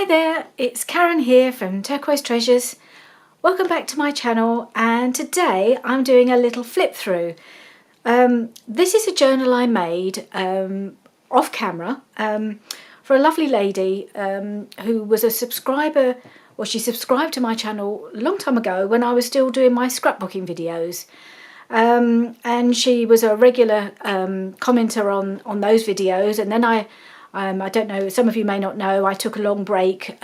Hi there, it's Karen here from Turquoise Treasures. Welcome back to my channel, and today I'm doing a little flip through. This is a journal I made off camera for a lovely lady who was a subscriber. Well, she subscribed to my channel a long time ago when I was still doing my scrapbooking videos. And she was a regular commenter on those videos, and then I don't know, some of you may not know, I took a long break,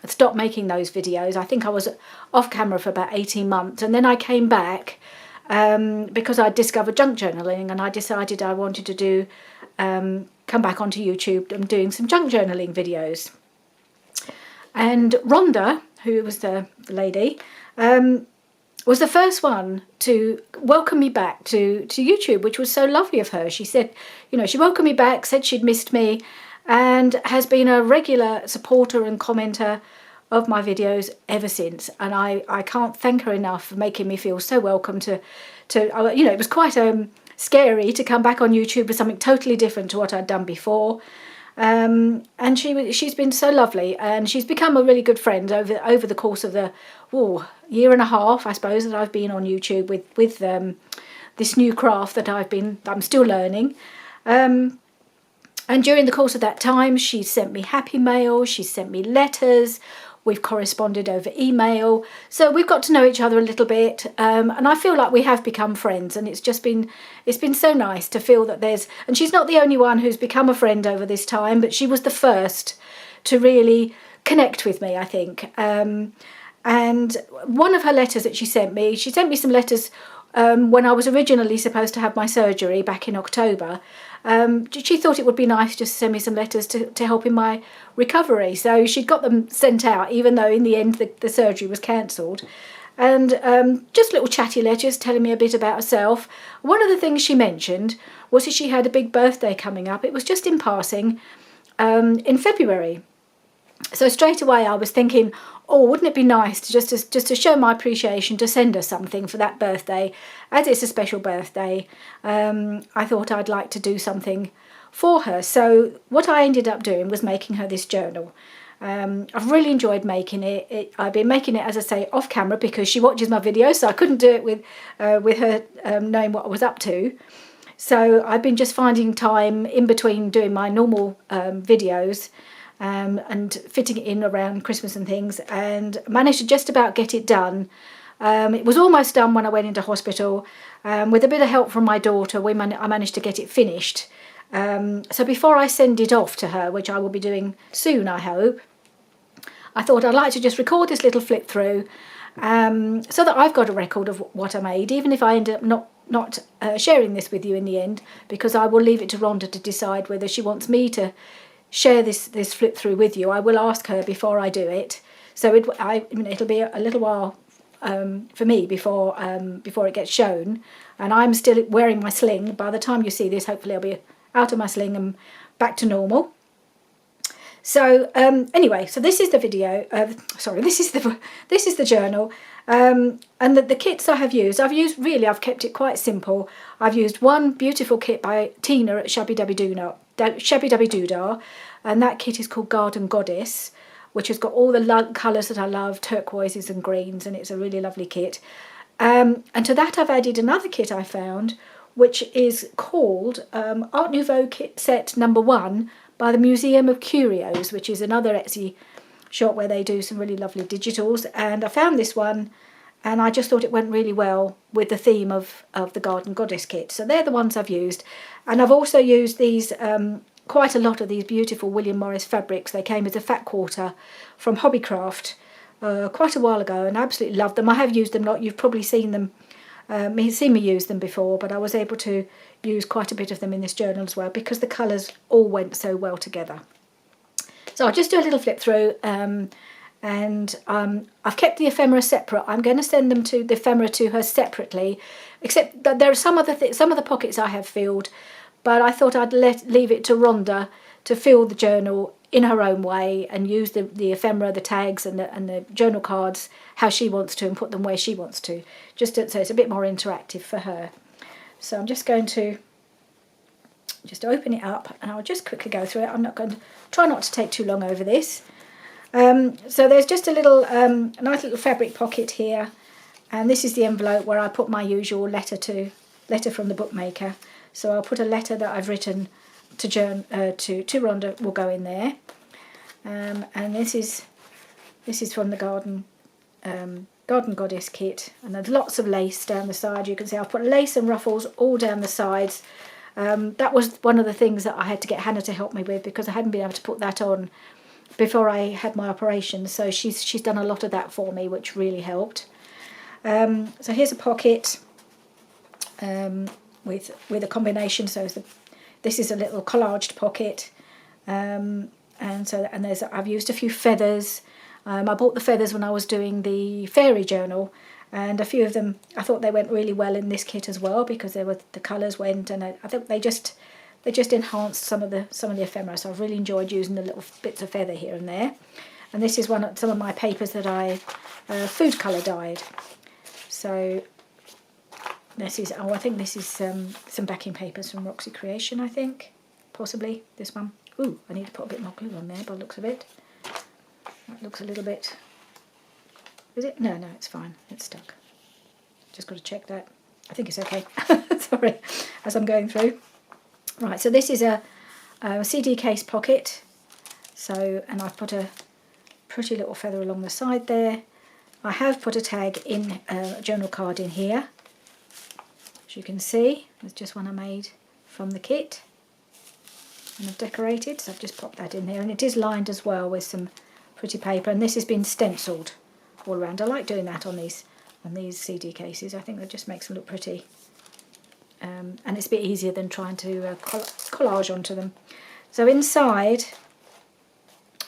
stopped making those videos. I think I was off camera for about 18 months, and then I came back because I discovered junk journaling, and I decided I wanted to do come back onto YouTube and doing some junk journaling videos. And Rhonda, who was the lady, was the first one to welcome me back to YouTube, which was so lovely of her. She said, you know, she welcomed me back, said she'd missed me, and has been a regular supporter and commenter of my videos ever since. And I can't thank her enough for making me feel so welcome to you know, it was quite scary to come back on YouTube with something totally different to what I'd done before. And she's been so lovely, and she's become a really good friend over the course of the year and a half, I suppose, that I've been on YouTube with this new craft that I'm still learning. And during the course of that time, she's sent me happy mail, she's sent me letters, we've corresponded over email, so we've got to know each other a little bit, and I feel like we have become friends, and it's been so nice to feel that and she's not the only one who's become a friend over this time, but she was the first to really connect with me, I think. And one of her letters that she sent me some letters when I was originally supposed to have my surgery back in October. She thought it would be nice just to send me some letters to help in my recovery. So she'd got them sent out, even though in the end the surgery was cancelled. And just little chatty letters telling me a bit about herself. One of the things she mentioned was that she had a big birthday coming up. It was just in passing in February. So straight away I was thinking, oh, wouldn't it be nice to just to show my appreciation, to send her something for that birthday, as it's a special birthday. I thought I'd like to do something for her. So what I ended up doing was making her this journal. I've really enjoyed making it. I've been making it, as I say, off camera because she watches my videos, so I couldn't do it with her knowing what I was up to. So I've been just finding time in between doing my normal videos and fitting it in around Christmas and things, and managed to just about get it done. It was almost done when I went into hospital. With a bit of help from my daughter, I managed to get it finished. So before I send it off to her, which I will be doing soon, I hope, I thought I'd like to just record this little flip through so that I've got a record of what I made, even if I end up not sharing this with you in the end, because I will leave it to Rhonda to decide whether she wants me to share this flip through with you. I will ask her before I do it, so it'll be a little while for me before it gets shown, and I'm still wearing my sling. By the time you see this, hopefully I'll be out of my sling and back to normal. So anyway, so this is the video. Sorry, this is the journal, and the kits I've kept it quite simple. I've used one beautiful kit by Tina at Shabby Dabby Doodah, and that kit is called Garden Goddess, which has got all the colours that I love, turquoises and greens, and it's a really lovely kit. And to that I've added another kit I found, which is called Art Nouveau Kit Set #1 by the Museum of Curios, which is another Etsy shop where they do some really lovely digitals. And I found this one, and I just thought it went really well with the theme of the Garden Goddess kit. So they're the ones I've used. And I've also used these, quite a lot of these beautiful William Morris fabrics. They came as a fat quarter from Hobbycraft quite a while ago, and I absolutely love them. I have used them a lot. You've probably seen them, seen me use them before, but I was able to use quite a bit of them in this journal as well because the colours all went so well together. So I'll just do a little flip through. And I've kept the ephemera separate. I'm going to send the ephemera to her separately, except that there are some of the pockets I have filled, but I thought I'd leave it to Rhonda to fill the journal in her own way and use the ephemera, the tags and the journal cards how she wants to, and put them where she wants to, so it's a bit more interactive for her. So I'm just going to just open it up, and I'll just quickly go through it. I'm not going to try not to take too long over this. So there's just a little nice little fabric pocket here, and this is the envelope where I put my usual letter from the bookmaker. So I'll put a letter that I've written to Rhonda will go in there, and this is from the Garden Goddess kit, and there's lots of lace down the side. You can see I've put lace and ruffles all down the sides. That was one of the things that I had to get Hannah to help me with, because I hadn't been able to put that on before I had my operation. So she's done a lot of that for me, which really helped. So here's a pocket with a combination. So this is a little collaged pocket, and I've used a few feathers. I bought the feathers when I was doing the fairy journal, and a few of them I thought they went really well in this kit as well, because the colours went, and I think they just enhanced some of the ephemera. So I've really enjoyed using the little bits of feather here and there. And this is some of my papers that I food colour dyed. So this is I think this is some backing papers from Roxy Creation, I think, possibly this one. Ooh, I need to put a bit more glue on there by the looks of it. That looks a little bit... Is it? No, it's fine. It's stuck. Just got to check that. I think it's okay. Sorry, as I'm going through. Right, so this is a CD case pocket. So, and I've put a pretty little feather along the side there. I have put a tag in a journal card in here. As you can see, there's just one I made from the kit. And I've decorated, so I've just popped that in there. And it is lined as well with some pretty paper, and this has been stenciled all around. I like doing that on these CD cases. I think that just makes them look pretty, and it's a bit easier than trying to collage onto them. So inside,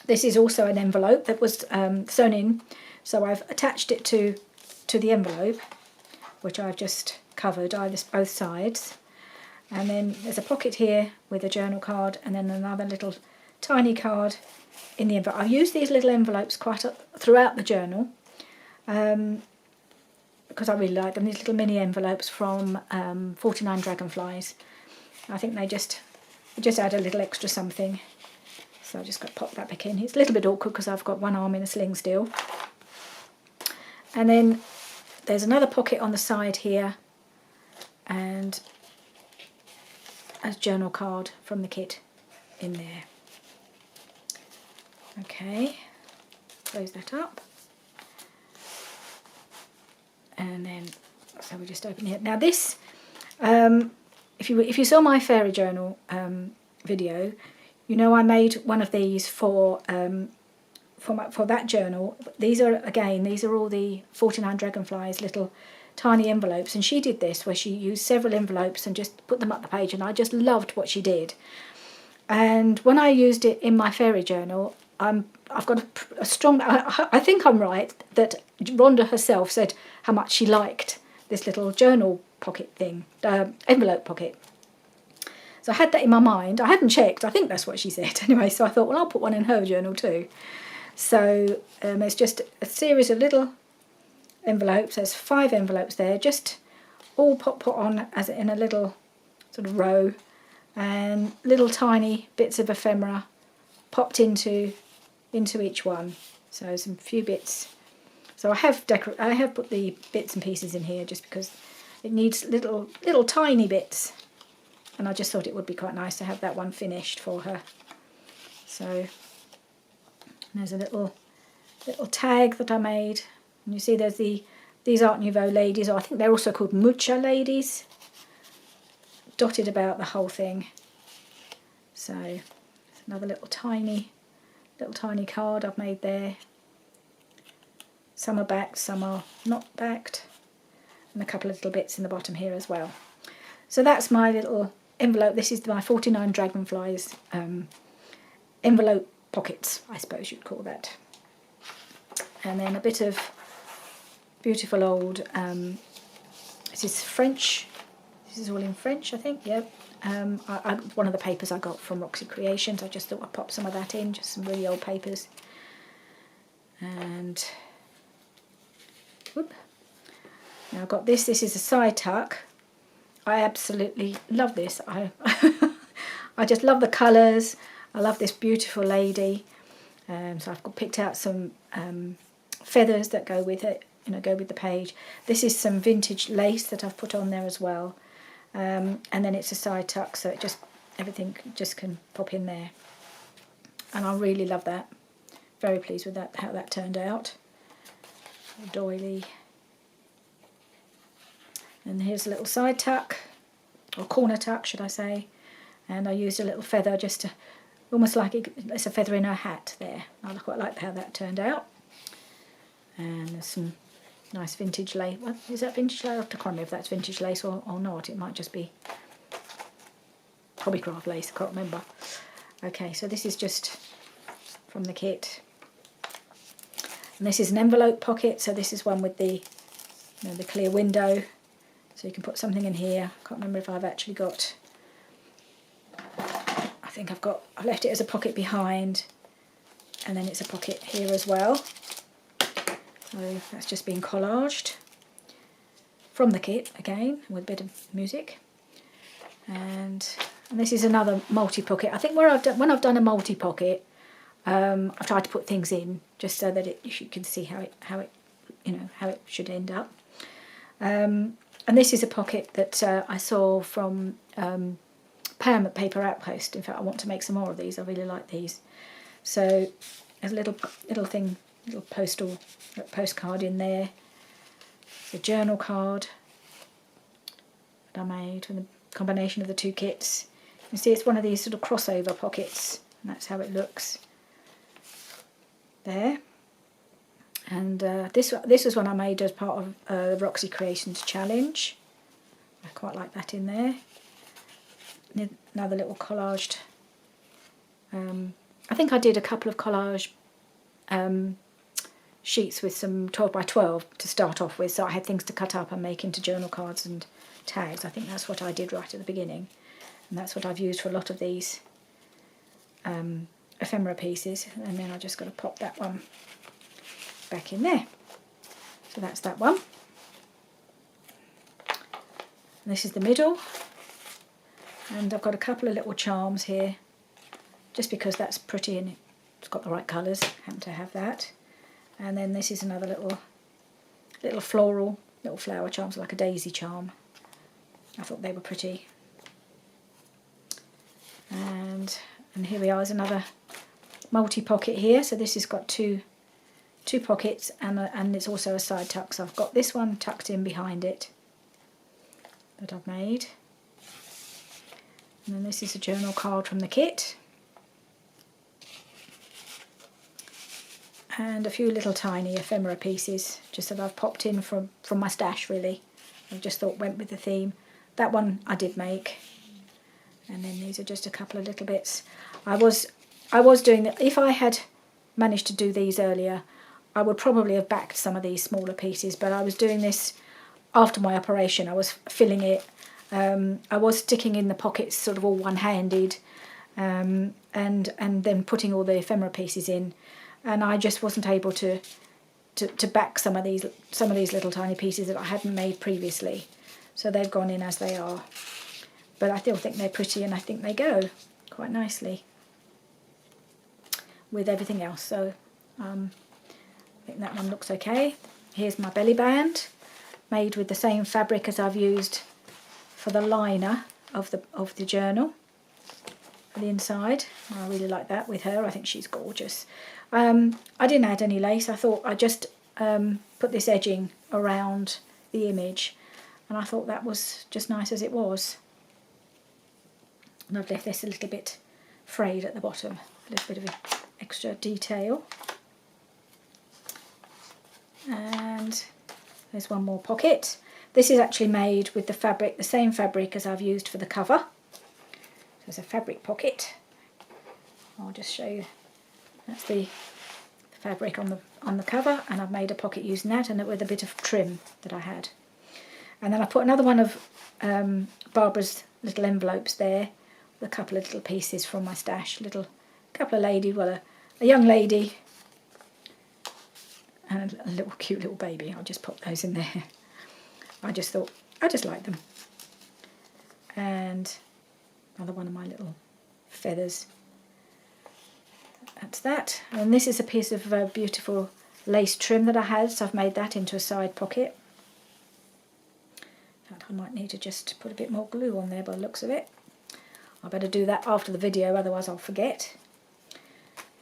this is also an envelope that was sewn in, so I've attached it to the envelope, which I've just covered both sides. And then there's a pocket here with a journal card, and then another little tiny card in the envelope. I've used these little envelopes quite throughout the journal, because I really like them. These little mini envelopes from 49 Dragonflies. I think they just add a little extra something. So I just got to pop that back in. It's a little bit awkward because I've got one arm in a sling still. And then there's another pocket on the side here, and a journal card from the kit in there. Okay, close that up, and then so we just open it. Now this, if you saw my fairy journal video, you know I made one of these for that journal. These are all the 49 Dragonflies little tiny envelopes, and she did this where she used several envelopes and just put them up the page, and I just loved what she did. And when I used it in my fairy journal, I've got a strong... I think I'm right that Rhonda herself said how much she liked this little journal pocket thing, envelope pocket. So I had that in my mind. I hadn't checked. I think that's what she said anyway. So I thought, well, I'll put one in her journal too. So it's just a series of little envelopes. There's 5 envelopes there, just all put on as in a little sort of row, and little tiny bits of ephemera popped into each one. So some few bits. So I have put the bits and pieces in here just because it needs little tiny bits, and I just thought it would be quite nice to have that one finished for her. So there's a little tag that I made, and you see there's these Art Nouveau ladies, or I think they're also called Mucha ladies, dotted about the whole thing. So it's another little tiny card I've made there. Some are backed, some are not backed, and a couple of little bits in the bottom here as well. So that's my little envelope. This is my 49 Dragonflies envelope pockets, I suppose you'd call that. And then a bit of beautiful old, this is French, this is all in French I think, yep. One of the papers I got from Roxy Creations, I just thought I'd pop some of that in, just some really old papers. And whoop. Now I've got this is a side tuck. I absolutely love this. I just love the colours. I love this beautiful lady. So I've picked out some feathers that go with it, go with the page. This is some vintage lace that I've put on there as well. And then it's a side tuck, so everything just can pop in there. And I really love that. Very pleased with that, how that turned out. Doily. And here's a little side tuck, or corner tuck should I say. And I used a little feather just to, almost like it's a feather in her hat there. I quite like how that turned out. And there's some nice vintage lace. What, is that vintage lace? I can't remember if that's vintage lace or not. It might just be hobbycraft lace, I can't remember. Okay, so this is just from the kit. And this is an envelope pocket, so this is one with the the clear window. So you can put something in here. I can't remember if I've actually got, I think I've left it as a pocket behind, and then it's a pocket here as well. So that's just been collaged from the kit again with a bit of music. And this is another multi-pocket. I think when I've done a multi-pocket, I've tried to put things in just so that you can see how it should end up. And this is a pocket that I saw from Pam at Paper Outpost. In fact, I want to make some more of these. I really like these. So there's a little thing, little postcard in there. It's a journal card that I made with a combination of the two kits. You can see it's one of these sort of crossover pockets, and that's how it looks there. And this was one I made as part of the Roxy Creations challenge. I quite like that in there. Another little collaged. I think I did a couple of collage sheets with some 12 by 12 to start off with, so I had things to cut up and make into journal cards and tags. I think that's what I did right at the beginning, and that's what I've used for a lot of these ephemera pieces. And then I just got to pop that one back in there. So that's that one. And this is the middle, and I've got a couple of little charms here just because that's pretty and it's got the right colours. Happen to have that. And then this is another little floral, little flower charms, like a daisy charm. I thought they were pretty. And here we are, is another multi-pocket here. So this has got two pockets, and it's also a side tuck. So I've got this one tucked in behind it that I've made. And then this is a journal card from the kit. And a few little tiny ephemera pieces just that I've popped in from my stash, really. I just thought went with the theme. That one I did make. And then these are just a couple of little bits. I was doing that. If I had managed to do these earlier, I would probably have backed some of these smaller pieces, but I was doing this after my operation. I was filling it. I was sticking in the pockets sort of all one-handed, and then putting all the ephemera pieces in. And I just wasn't able to back some of these little tiny pieces that I hadn't made previously. So they've gone in as they are. But I still think they're pretty, and I think they go quite nicely with everything else. So I think that one looks okay. Here's my belly band, made with the same fabric as I've used for the liner of the journal for the inside. I really like that with her. I think she's gorgeous. I didn't add any lace. I thought I just put this edging around the image, and I thought that was just nice as it was. And I've left this a little bit frayed at the bottom, a little bit of extra detail. And there's one more pocket. This is actually made with the fabric, the same fabric as I've used for the cover. So it's a fabric pocket. I'll just show you. That's the fabric on the cover, and I've made a pocket using that, and with a bit of trim that I had. And then I put another one of Barbara's little envelopes there, with a couple of little pieces from my stash. Couple of ladies, well, a young lady and a little cute little baby. I'll just pop those in there. I just thought, I just like them. And another one of my little feathers that's that. And this is a piece of beautiful lace trim that I had, so I've made that into a side pocket. In fact, I might need to just put a bit more glue on there by the looks of it. I better do that after the video, otherwise I'll forget.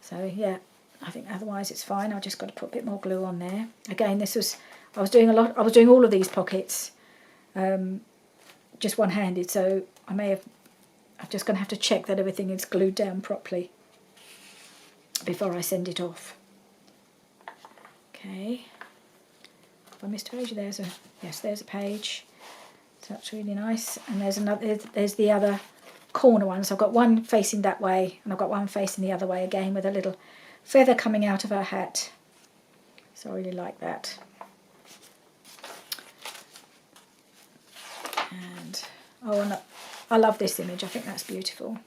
So yeah, I think otherwise it's fine. I've just got to put a bit more glue on there. Again, I was doing all of these pockets just one-handed, so I'm just going to have to check that everything is glued down properly before I send it off. Okay. Have I missed a page? There's a page. So that's really nice. And there's the other corner one. So I've got one facing that way, and I've got one facing the other way again with a little feather coming out of her hat. So I really like that. And I love this image. I think that's beautiful.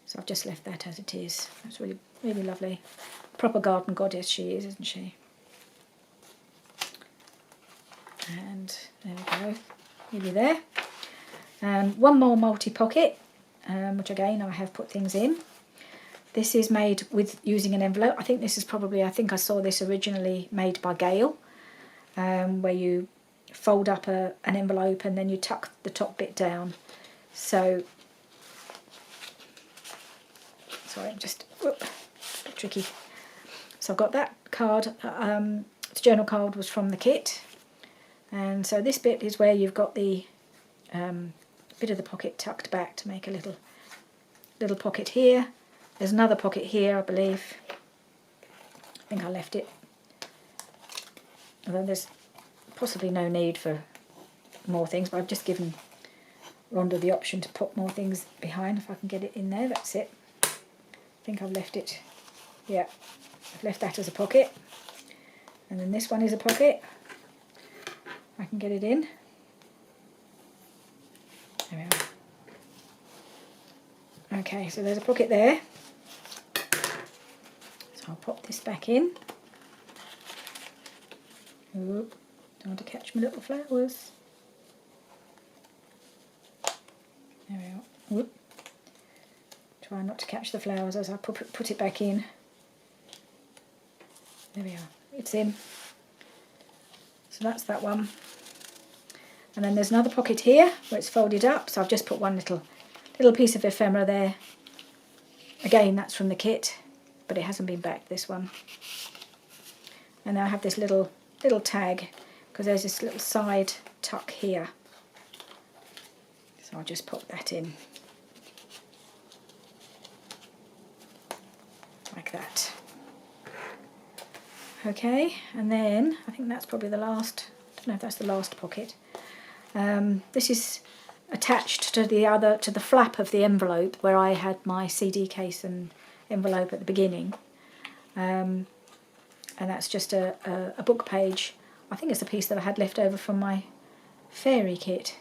So I've just left that as it is. That's really, really lovely. Proper garden goddess she is, isn't she? And there we go. Nearly there. And one more multi-pocket, which again I have put things in. This is made with using an envelope. I think I saw this originally made by Gail, where you fold up an envelope and then you tuck the top bit down. So, sorry, just a bit tricky. So I've got that card. The journal card was from the kit, and so this bit is where you've got the bit of the pocket tucked back to make a little pocket here. There's another pocket here, I believe. I think I left it. Although there's possibly no need for more things, but I've just given Rhonda the option to put more things behind. If I can get it in there, that's it. I think I've left it. Yeah, I've left that as a pocket. And then this one is a pocket. I can get it in. There we are. Okay, so there's a pocket there. So I'll pop this back in. Ooh, don't want to catch my little flowers. There we are. Whoop. Try not to catch the flowers as I put it back in. There we are. It's in. So that's that one. And then there's another pocket here where it's folded up. So I've just put one little piece of ephemera there. Again, that's from the kit, but it hasn't been backed, this one. And now I have this little tag because there's this little side tuck here. So I'll just pop that in. Like that. Okay, and then I think that's probably the last, I don't know if that's the last pocket. This is attached to the flap of the envelope where I had my CD case and envelope at the beginning. And that's just a book page. I think it's a piece that I had left over from my fairy kit.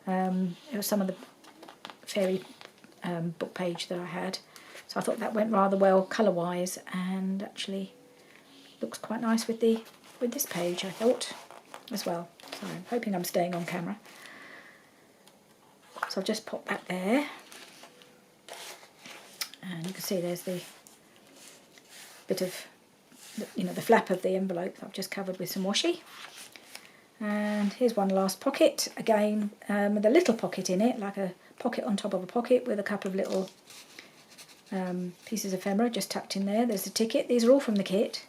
It was some of the fairy book page that I had. So I thought that went rather well colour-wise, and actually looks quite nice with this page, I thought, as well. So I'm hoping I'm staying on camera. So I've just popped that there. And you can see there's the bit of, the flap of the envelope that I've just covered with some washi. And here's one last pocket, again with a little pocket in it, like a pocket on top of a pocket with a couple of little pieces of ephemera just tucked in there. There's the ticket. These are all from the kit.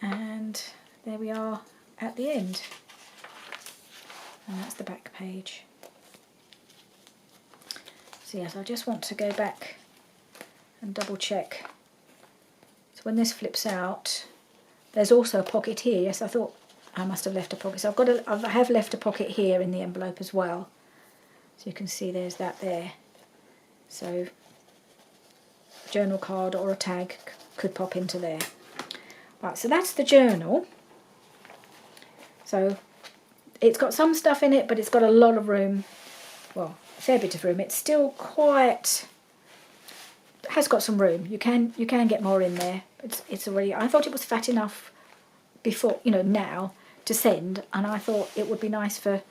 And there we are at the end. And that's the back page. So yes, I just want to go back and double check. So when this flips out, there's also a pocket here. Yes, I thought I must have left a pocket. So I have left a pocket here in the envelope as well. So you can see there's that there. So a journal card or a tag could pop into there. Right, so that's the journal. So it's got some stuff in it, but it's got a lot of room. Well, a fair bit of room. It's still quite, it has got some room. You can get more in there. It's already, I thought it was fat enough before, now to send, and I thought it would be nice for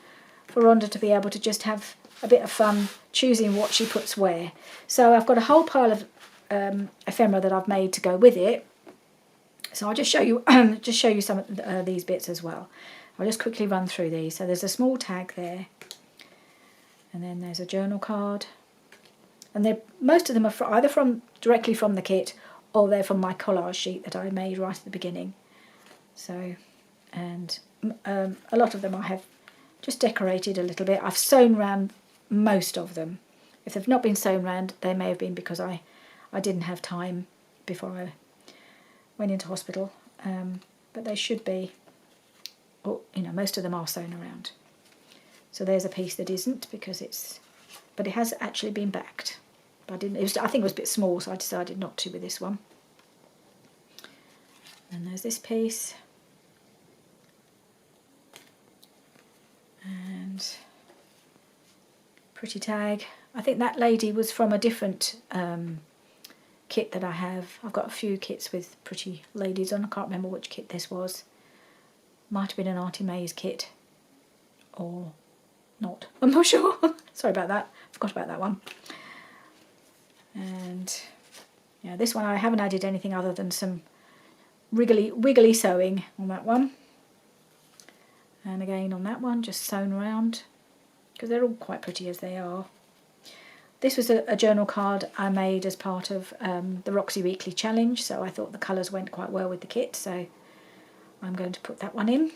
Rhonda to be able to just have a bit of fun choosing what she puts where. So I've got a whole pile of ephemera that I've made to go with it. So I'll just show you some of these bits as well. I'll just quickly run through these. So there's a small tag there, and then there's a journal card, and most of them are either directly from the kit, or they're from my collage sheet that I made right at the beginning. So, and a lot of them I have just decorated a little bit. I've sewn around most of them. If they've not been sewn around, they may have been because I didn't have time before I went into hospital. But they should be, most of them are sewn around. So there's a piece that isn't, but it has actually been backed. But I think it was a bit small, so I decided not to with this one. And there's this piece. And pretty tag. I think that lady was from a different kit that I have. I've got a few kits with pretty ladies on. I can't remember which kit this was. Might have been an Auntie May's kit, or not. I'm not sure. Sorry about that. Forgot about that one. And yeah, this one I haven't added anything other than some wiggly sewing on that one. And again on that one, just sewn around, because they're all quite pretty as they are. This was a journal card I made as part of the Roxy Weekly Challenge, so I thought the colours went quite well with the kit, so I'm going to put that one in.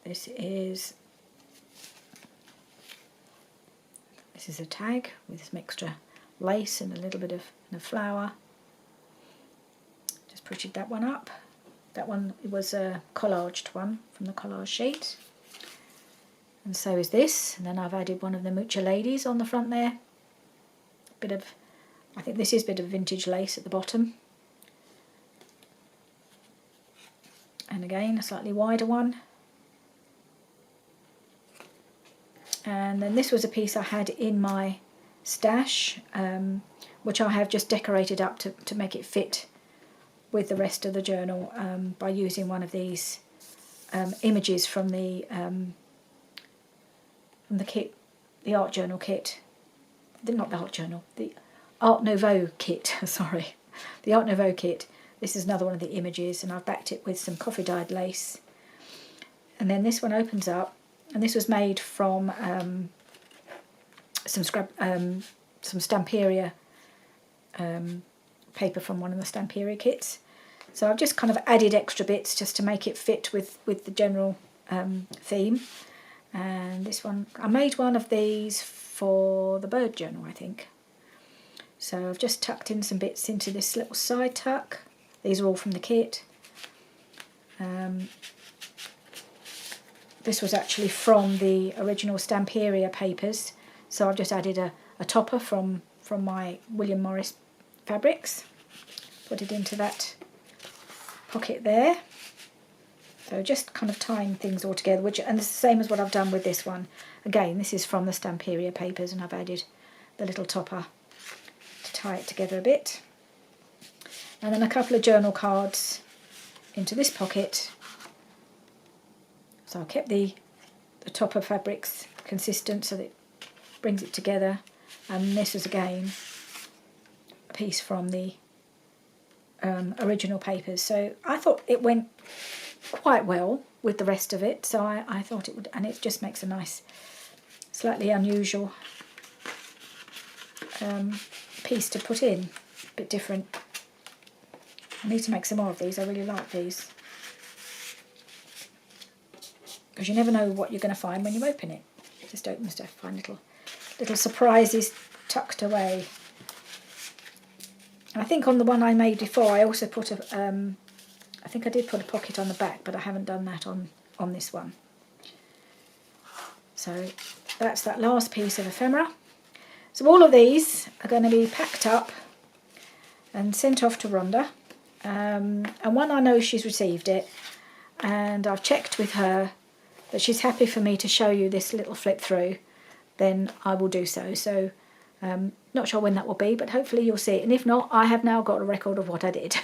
This is a tag with some extra lace and a little bit of a flower. Just prettied that one up. That one was a collaged one from the collage sheet. And so is this. And then I've added one of the Mucha Ladies on the front there. I think this is a bit of vintage lace at the bottom. And again, a slightly wider one. And then this was a piece I had in my stash, which I have just decorated up to make it fit with the rest of the journal by using one of these images from the kit, the art journal kit. Not the art journal, the Art Nouveau kit, sorry. The Art Nouveau kit. This is another one of the images, and I've backed it with some coffee dyed lace. And then this one opens up, and this was made from some Stamperia paper from one of the Stamperia kits. So I've just kind of added extra bits just to make it fit with the general theme. And this one, I made one of these for the bird journal, I think. So I've just tucked in some bits into this little side tuck. These are all from the kit. This was actually from the original Stamperia papers, so I've just added a topper from my William Morris fabrics. Put it into that pocket there. So just kind of tying things all together, and it's the same as what I've done with this one. Again, this is from the Stamperia papers, and I've added the little topper to tie it together a bit. And then a couple of journal cards into this pocket. So I kept the topper fabrics consistent so that it brings it together. And this is again a piece from the original papers. So I thought it went quite well with the rest of it. So I thought it would, and it just makes a nice, slightly unusual piece to put in. A bit different. I need to make some more of these. I really like these. Because you never know what you're going to find when you open it. Just open stuff, find little surprises tucked away. And I think on the one I made before, I also put I think I did put a pocket on the back, but I haven't done that on this one. So that's that last piece of ephemera. So all of these are going to be packed up and sent off to Rhonda. And one, I know she's received it, and I've checked with her that she's happy for me to show you this little flip through, then I will do so. So not sure when that will be, but hopefully you'll see it. And if not, I have now got a record of what I did.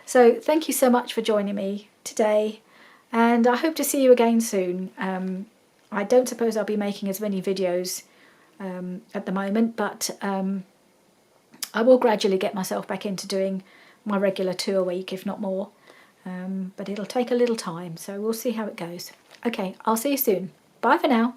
So thank you so much for joining me today, and I hope to see you again soon. I don't suppose I'll be making as many videos at the moment, but I will gradually get myself back into doing my regular 2 a week, if not more. But it'll take a little time, so we'll see how it goes. Okay, I'll see you soon. Bye for now.